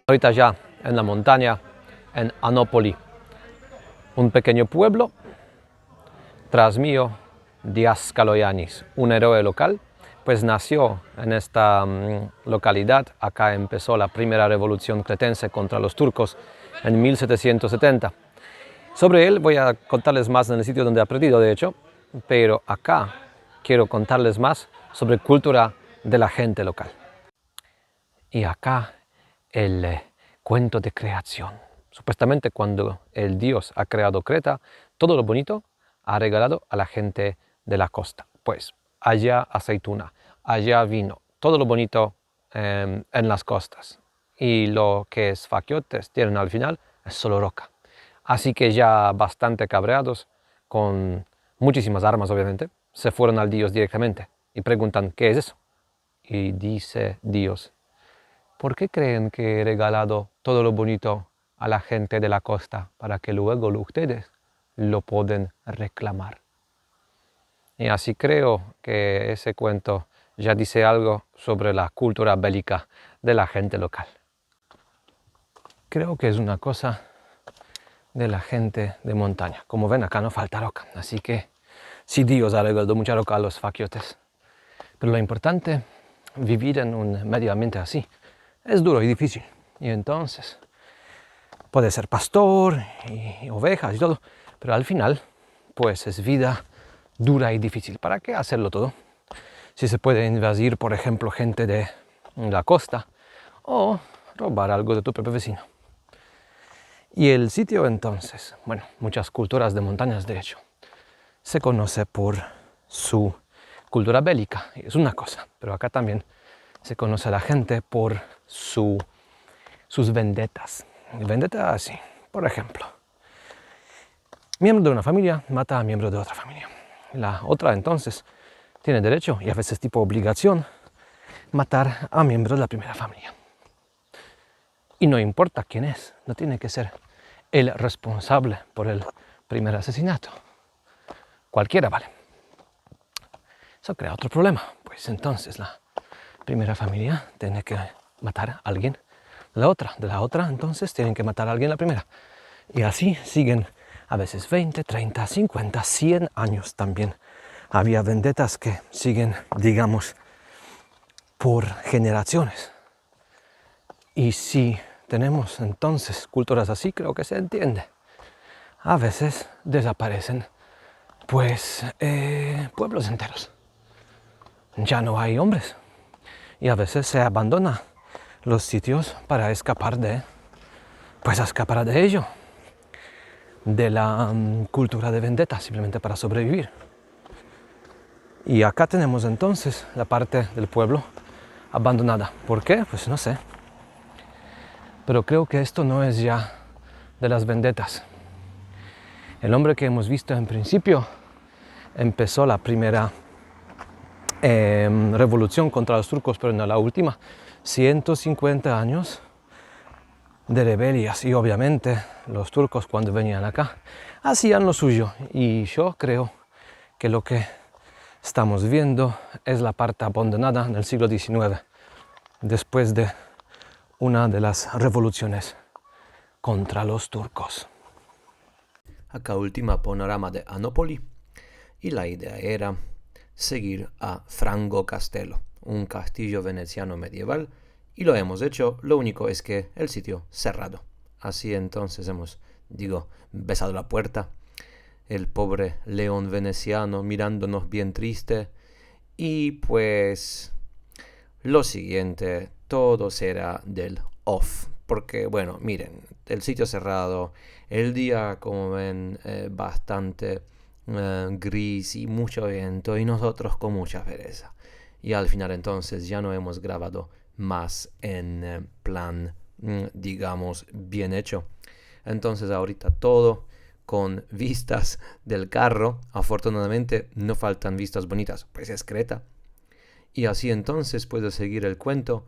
Ahorita ya en la montaña, en Anópoli, un pequeño pueblo, tras mío, Díaz Kaloyanis, un héroe local, pues nació en esta localidad. Acá empezó la primera revolución cretense contra los turcos en 1770. Sobre él voy a contarles más en el sitio donde he aprendido, de hecho, pero acá quiero contarles más sobre cultura de la gente local. Y acá el cuento de creación. Supuestamente cuando el Dios ha creado Creta, todo lo bonito ha regalado a la gente de la costa. Pues allá aceituna, allá vino, todo lo bonito en las costas. Y lo que es faquiotes tienen al final es solo roca. Así que ya bastante cabreados, con muchísimas armas obviamente, se fueron al Dios directamente y preguntan, ¿qué es eso? Y dice Dios, ¿por qué creen que he regalado todo lo bonito a la gente de la costa para que luego ustedes lo pueden reclamar? Y así creo que ese cuento ya dice algo sobre la cultura bélica de la gente local. Creo que es una cosa de la gente de montaña. Como ven, acá no falta roca, así que sí, Dios ha regalado mucha roca a los faquiotes. Pero lo importante, vivir en un medio ambiente así, es duro y difícil. Y entonces, puede ser pastor y ovejas y todo, pero al final, pues es vida dura y difícil. ¿Para qué hacerlo todo? Si se puede invadir, por ejemplo, gente de la costa o robar algo de tu propio vecino. Y el sitio entonces, bueno, muchas culturas de montañas de hecho, se conoce por su cultura bélica, y es una cosa, pero acá también se conoce a la gente por sus vendetas. Vendetas así, por ejemplo, miembro de una familia mata a miembro de otra familia. La otra entonces tiene derecho, y a veces tipo obligación, matar a miembros de la primera familia. Y no importa quién es, no tiene que ser el responsable por el primer asesinato. Cualquiera vale. Eso crea otro problema, pues entonces la primera familia tiene que matar a alguien de la otra entonces tienen que matar a alguien la primera. Y así siguen a veces 20, 30, 50, 100 años también. Había vendetas que siguen, digamos, por generaciones. Y si tenemos entonces culturas así, creo que se entiende. A veces desaparecen, pues, pueblos enteros. Ya no hay hombres. Y a veces se abandona los sitios para escapar de ello. De la cultura de vendetta, simplemente para sobrevivir. Y acá tenemos entonces la parte del pueblo abandonada. ¿Por qué? Pues no sé. Pero creo que esto no es ya de las vendetas. El hombre que hemos visto en principio empezó la primera revolución contra los turcos, pero no la última. 150 años de rebelias, y obviamente los turcos cuando venían acá hacían lo suyo. Y yo creo que lo que estamos viendo es la parte abandonada en el siglo XIX, después de una de las revoluciones contra los turcos. Acá última panorama de Anópoli, y la idea era seguir a Frango Castello, un castillo veneciano medieval, y lo hemos hecho. Lo único es que el sitio cerrado. Así entonces hemos, besado la puerta, el pobre león veneciano mirándonos bien triste, y pues lo siguiente, todo será del off, porque bueno, miren, el sitio cerrado, el día como ven bastante gris y mucho viento, y nosotros con mucha pereza, y al final entonces ya no hemos grabado más en plan, digamos, bien hecho. Entonces ahorita todo con vistas del carro. Afortunadamente no faltan vistas bonitas, pues es Creta. Y así entonces puedo seguir el cuento.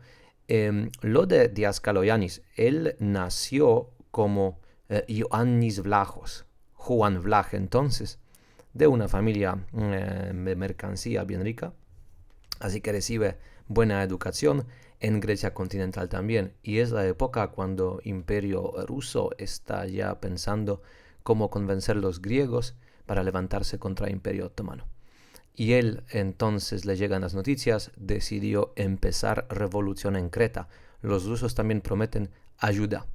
Lo de Díaz Kaloyanis, él nació como Ioannis Vlachos, Juan Vlach entonces, de una familia de mercancía bien rica. Así que recibe buena educación en Grecia continental también. Y es la época cuando el Imperio ruso está ya pensando cómo convencer a los griegos para levantarse contra el Imperio otomano. Y él entonces le llegan las noticias, decidió empezar revolución en Creta. Los rusos también prometen ayuda.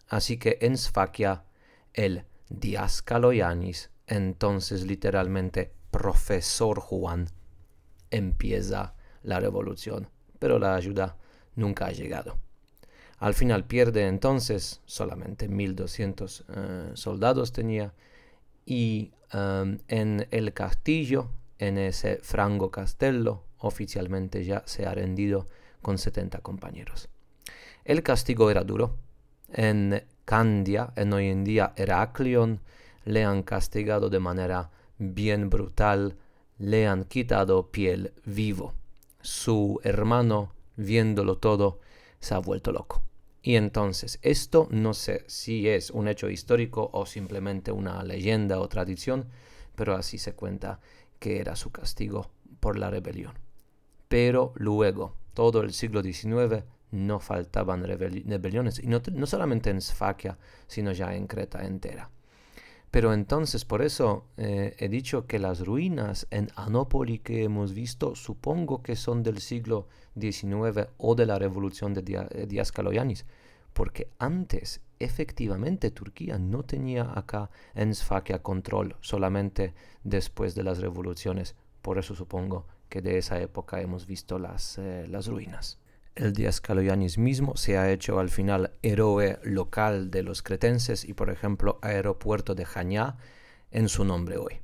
Así que en Sfakia el Diáscalo Yanis, entonces literalmente profesor Juan, empieza la revolución, pero la ayuda nunca ha llegado. Al final pierde entonces, solamente 1200 soldados tenía, y en el castillo, en ese Frango Castello, oficialmente ya se ha rendido con 70 compañeros. El castigo era duro. En Candia, en hoy en día Heraclión, le han castigado de manera bien brutal, le han quitado piel vivo. Su hermano, viéndolo todo, se ha vuelto loco. Y entonces, esto no sé si es un hecho histórico o simplemente una leyenda o tradición, pero así se cuenta que era su castigo por la rebelión. Pero luego, todo el siglo XIX, no faltaban rebeliones, y no solamente en Sfakia, sino ya en Creta entera. Pero entonces, por eso he dicho que las ruinas en Anópoli que hemos visto, supongo que son del siglo XIX o de la revolución de Diáscalo Yanis, porque antes, efectivamente, Turquía no tenía acá en Sfakia control, solamente después de las revoluciones. Por eso supongo que de esa época hemos visto las ruinas. El Diáscalo Yanis mismo se ha hecho al final héroe local de los cretenses y, por ejemplo, aeropuerto de Jania en su nombre hoy.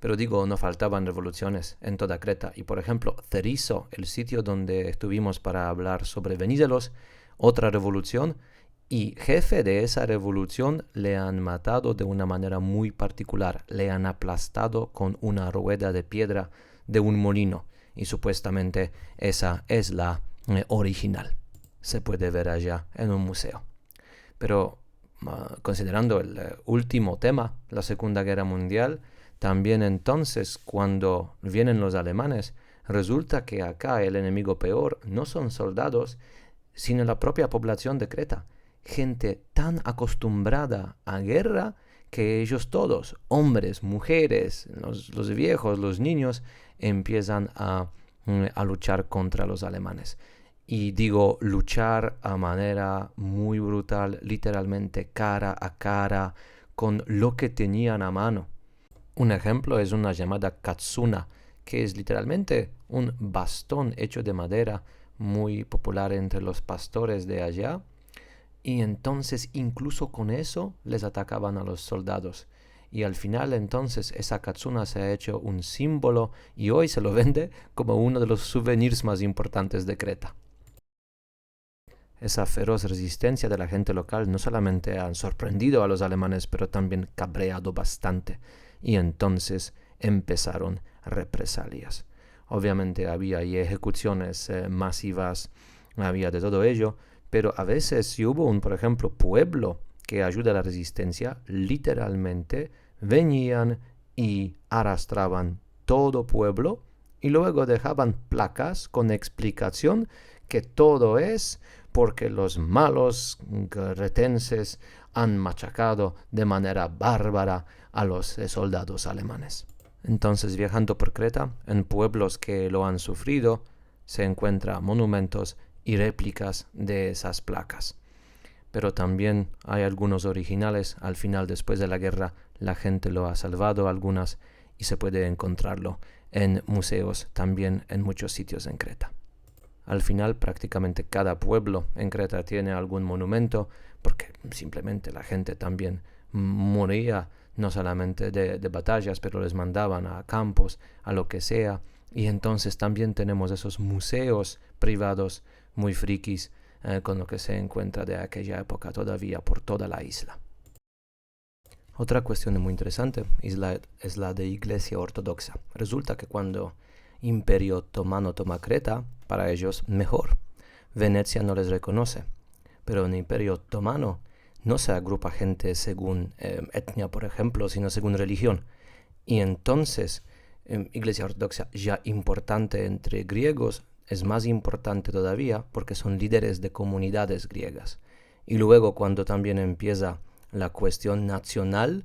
Pero digo, no faltaban revoluciones en toda Creta. Y, por ejemplo, Ceriso, el sitio donde estuvimos para hablar sobre Venizelos, otra revolución, y jefe de esa revolución le han matado de una manera muy particular. Le han aplastado con una rueda de piedra de un molino. Y supuestamente esa es la original. Se puede ver allá en un museo. Pero considerando el último tema, la Segunda Guerra Mundial, también entonces cuando vienen los alemanes, resulta que acá el enemigo peor no son soldados, sino la propia población de Creta. Gente tan acostumbrada a guerra que ellos todos, hombres, mujeres, los viejos, los niños, empiezan a luchar contra los alemanes. Y digo luchar a manera muy brutal, literalmente cara a cara, con lo que tenían a mano. Un ejemplo es una llamada katsuna, que es literalmente un bastón hecho de madera, muy popular entre los pastores de allá. Y entonces incluso con eso les atacaban a los soldados. Y al final entonces esa katsuna se ha hecho un símbolo y hoy se lo vende como uno de los souvenirs más importantes de Creta. Esa feroz resistencia de la gente local no solamente han sorprendido a los alemanes, pero también cabreado bastante. Y entonces empezaron represalias. Obviamente había ahí ejecuciones masivas, había de todo ello, pero a veces si hubo por ejemplo, pueblo que ayuda a la resistencia, literalmente venían y arrastraban todo pueblo y luego dejaban placas con explicación que todo es porque los malos cretenses han machacado de manera bárbara a los soldados alemanes. Entonces, viajando por Creta, en pueblos que lo han sufrido, se encuentran monumentos y réplicas de esas placas. Pero también hay algunos originales. Al final, después de la guerra, la gente lo ha salvado algunas y se puede encontrarlo en museos también en muchos sitios en Creta. Al final, prácticamente cada pueblo en Creta tiene algún monumento, porque simplemente la gente también moría, no solamente de batallas, pero les mandaban a campos, a lo que sea. Y entonces también tenemos esos museos privados muy frikis con lo que se encuentra de aquella época todavía por toda la isla. Otra cuestión muy interesante es la de Iglesia Ortodoxa. Resulta que cuando Imperio Otomano toma Creta, para ellos mejor. Venecia no les reconoce, pero en el Imperio Otomano no se agrupa gente según etnia, por ejemplo, sino según religión. Y entonces, Iglesia ortodoxa ya importante entre griegos, es más importante todavía porque son líderes de comunidades griegas. Y luego cuando también empieza la cuestión nacional,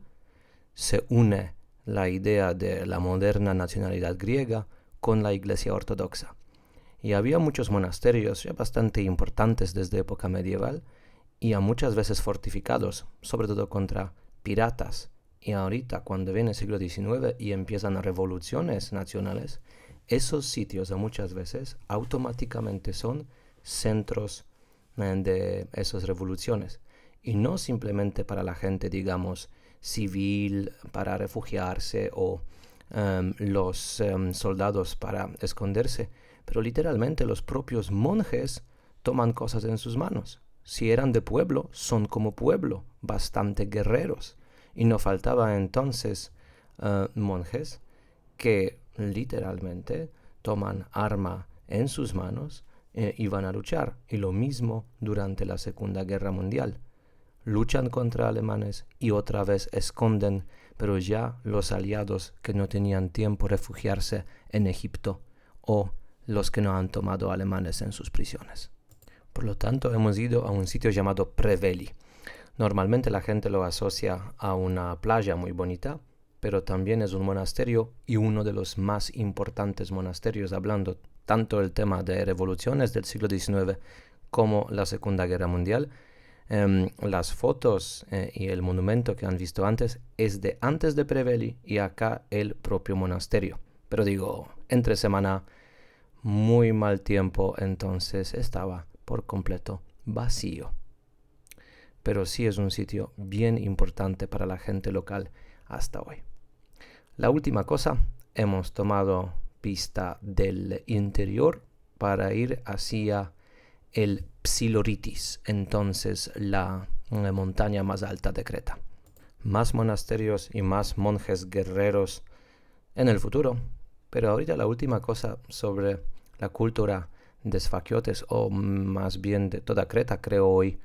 se une la idea de la moderna nacionalidad griega con la Iglesia ortodoxa. Y había muchos monasterios ya bastante importantes desde época medieval y a muchas veces fortificados, sobre todo contra piratas. Y ahorita, cuando viene el siglo XIX y empiezan las revoluciones nacionales, esos sitios muchas veces automáticamente son centros de esas revoluciones. Y no simplemente para la gente, digamos, civil, para refugiarse o los soldados para esconderse, pero literalmente los propios monjes toman cosas en sus manos. Si eran de pueblo, son como pueblo, bastante guerreros. Y no faltaba entonces monjes que literalmente toman arma en sus manos y van a luchar. Y lo mismo durante la Segunda Guerra Mundial. Luchan contra alemanes y otra vez esconden, pero ya los aliados que no tenían tiempo refugiarse en Egipto o los que no han tomado alemanes en sus prisiones. Por lo tanto, hemos ido a un sitio llamado Preveli. Normalmente la gente lo asocia a una playa muy bonita, pero también es un monasterio y uno de los más importantes monasterios, hablando tanto del tema de revoluciones del siglo XIX como la Segunda Guerra Mundial. Las fotos y el monumento que han visto antes es de antes de Preveli y acá el propio monasterio. Pero digo, entre semana, muy mal tiempo, entonces estaba por completo vacío. Pero sí es un sitio bien importante para la gente local hasta hoy. La última cosa, hemos tomado pista del interior para ir hacia el Psiloritis, entonces la montaña más alta de Creta. Más monasterios y más monjes guerreros en el futuro, pero ahorita la última cosa sobre la cultura de Sfakiotes, o más bien de toda Creta, creo hoy,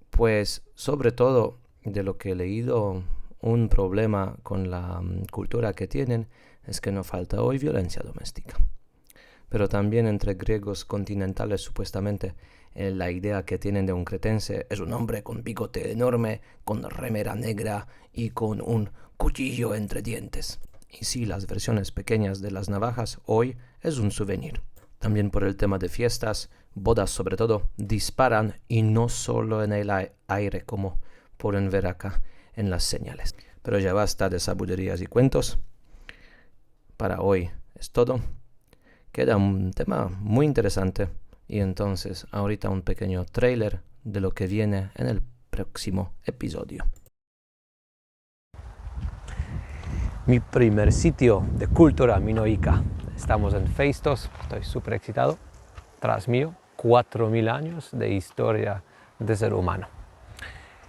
pues sobre todo de lo que he leído, un problema con la cultura que tienen es que no falta hoy violencia doméstica. Pero también entre griegos continentales, supuestamente, la idea que tienen de un cretense es un hombre con bigote enorme, con remera negra y con un cuchillo entre dientes. Y sí, las versiones pequeñas de las navajas hoy es un souvenir. También por el tema de fiestas, bodas sobre todo, disparan y no solo en el aire como pueden ver acá en las señales. Pero ya basta de sabuderías y cuentos. Para hoy es todo. Queda un tema muy interesante y entonces ahorita un pequeño tráiler de lo que viene en el próximo episodio. Mi primer sitio de cultura minoica. Estamos en Feistos, estoy súper excitado. Tras mío, 4.000 años de historia de ser humano.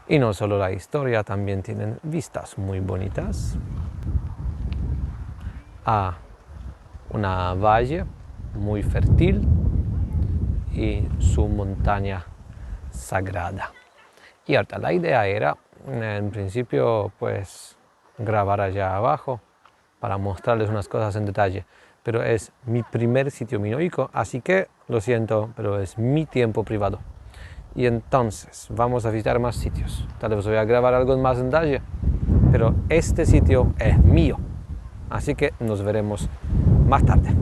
Y no solo la historia, también tienen vistas muy bonitas a una valle muy fértil y su montaña sagrada. Y ahorita la idea era, en principio, pues grabar allá abajo para mostrarles unas cosas en detalle. Pero es mi primer sitio minoico, así que lo siento, pero es mi tiempo privado. Y entonces vamos a visitar más sitios. Tal vez voy a grabar algo más en detalle, pero este sitio es mío. Así que nos veremos más tarde.